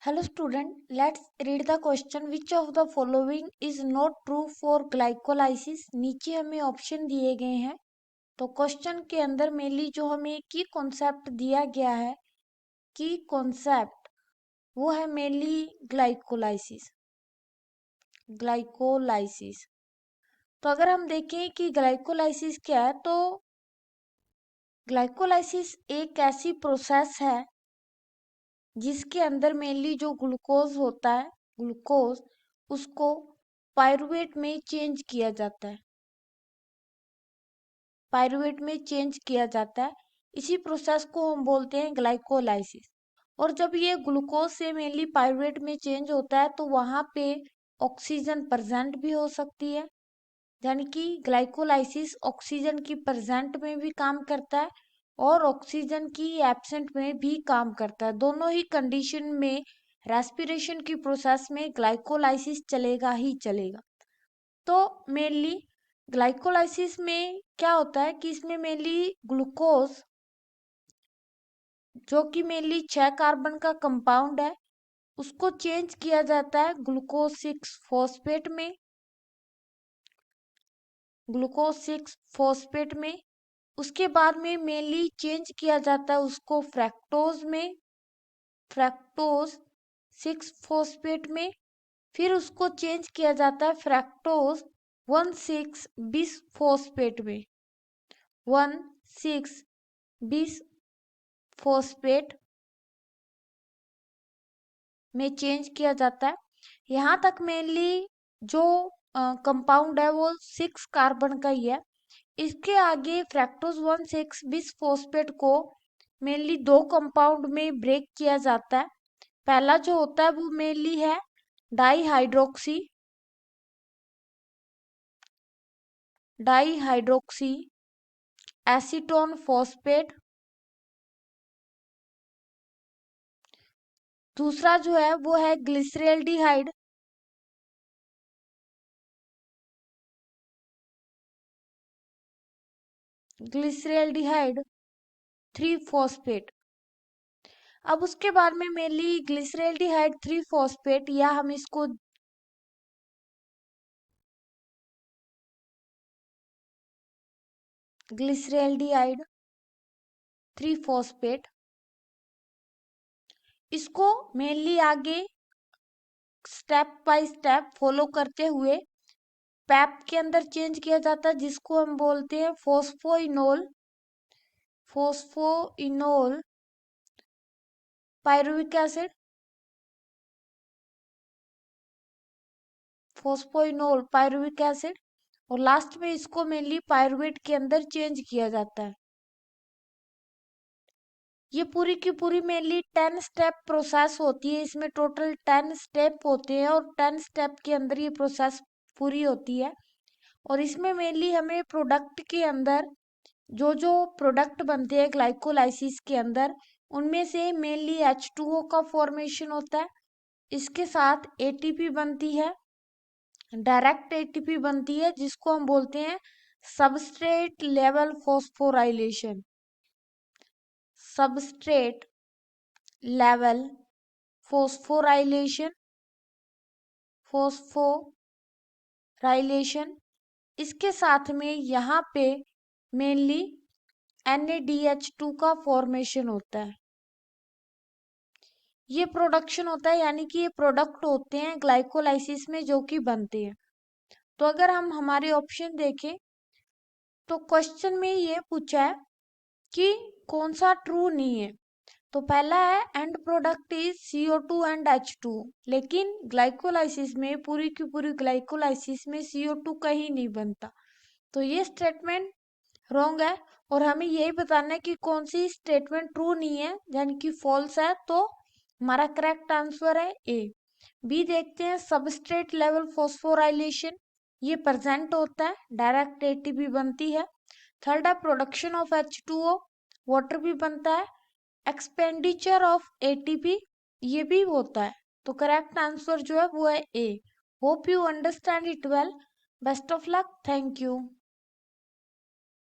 Hello student, let's read the question. Which of the following is not true for glycolysis? नीचे हमें option दिए गए हैं। तो क्वेश्चन के अंदर मेनली जो हमें की कॉन्सेप्ट दिया गया है, की कॉन्सेप्ट वो है मेनली ग्लाइकोलाइसिस। ग्लाइकोलाइसिस तो अगर हम देखें कि ग्लाइकोलाइसिस क्या है, तो ग्लाइकोलाइसिस एक ऐसी प्रोसेस है जिसके अंदर मेनली जो ग्लूकोज होता है, ग्लूकोज उसको पायरुवेट में चेंज किया जाता है। पायरुवेट में चेंज किया जाता है, इसी प्रोसेस को हम बोलते हैं ग्लाइकोलाइसिस। और जब ये ग्लूकोज से मेनली पायरुवेट में चेंज होता है तो वहाँ पे ऑक्सीजन प्रेजेंट भी हो सकती है, यानी कि ग्लाइकोलाइसिस ऑक्सीजन की प्रेजेंट में भी काम करता है और ऑक्सीजन की एब्सेंट में भी काम करता है। दोनों ही कंडीशन में रेस्पिरेशन की प्रोसेस में ग्लाइकोलाइसिस चलेगा ही चलेगा। तो मेनली ग्लाइकोलाइसिस में क्या होता है कि इसमें मेनली ग्लूकोज जो कि मेनली 6 कार्बन का कंपाउंड है उसको चेंज किया जाता है ग्लूकोज 6 फॉस्फेट में, ग्लूकोज 6 फॉस्फेट में। उसके बाद में मेनली चेंज किया जाता है उसको फ्रैक्टोज में, फ्रैक्टोज 6 फॉस्फेट में। फिर उसको चेंज किया जाता है फ्रैक्टोज 1,6 बिस फॉस्फेट में, 1,6 बिस फॉस्फेट में चेंज किया जाता है। यहाँ तक मेनली जो कंपाउंड है वो 6 कार्बन का ही है। इसके आगे फ्रैक्टोज 1,6 बिस फॉस्फेट को मेनली 2 कंपाउंड में ब्रेक किया जाता है। पहला जो होता है वो मेनली है डाईहाइड्रोक्सी, डाईहाइड्रोक्सी एसीटोन फॉस्फेट। दूसरा जो है वो है ग्लिसरेल्डिहाइड, ग्लिसरेल्डिहाइड 3 फॉस्फेट। अब उसके बाद में मेनली ग्लिसरेल्डिहाइड 3 फॉस्फेट या हम इसको ग्लिसरेल्डिहाइड 3 फॉस्फेट, इसको मेनली आगे स्टेप बाय स्टेप फॉलो करते हुए पैप के अंदर चेंज किया जाता है जिसको हम बोलते हैं phosphoenol, phosphoenol pyruvic acid, phosphoenol pyruvic acid. और लास्ट में इसको मेनली पायरुवेट के अंदर चेंज किया जाता है। ये पूरी की पूरी मेनली 10 स्टेप प्रोसेस होती है। इसमें टोटल 10 स्टेप होते हैं और 10 स्टेप के अंदर ये प्रोसेस पूरी होती है। और इसमें मेनली हमें प्रोडक्ट के अंदर जो जो प्रोडक्ट बनते हैं ग्लाइकोलाइसिस के अंदर, उनमें से मेनली H2O का फॉर्मेशन होता है। इसके साथ ATP बनती है, डायरेक्ट ATP बनती है जिसको हम बोलते हैं substrate level phosphorylation, substrate level phosphorylation, phosphorylation. इसके साथ में यहाँ पे मेनली NaDH2 का फॉर्मेशन होता है। ये प्रोडक्शन होता है, यानी कि ये प्रोडक्ट होते हैं ग्लाइकोलाइसिस में जो कि बनते हैं। तो अगर हम हमारे ऑप्शन देखें तो क्वेश्चन में ये पूछा है कि कौन सा ट्रू नहीं है। तो पहला है and product is CO2 and H2, लेकिन ग्लाइकोलाइसिस में पूरी की पूरी ग्लाइकोलाइसिस में CO2 कहीं नहीं बनता। तो ये स्टेटमेंट रॉन्ग है और हमें यही बताना है कि कौन सी स्टेटमेंट ट्रू नहीं है, यानी कि फॉल्स है। तो हमारा करेक्ट आंसर है ए। बी देखते हैं, सबस्ट्रेट लेवल फॉस्फोराइलेशन ये प्रेजेंट होता है, डायरेक्ट ATP बनती है। थर्ड है प्रोडक्शन ऑफ H2O, वाटर भी बनता है। एक्सपेंडिचर ऑफ ATP ये भी होता है। तो करेक्ट आंसर जो है वो है A. Hope you understand it well. Best of luck, thank you.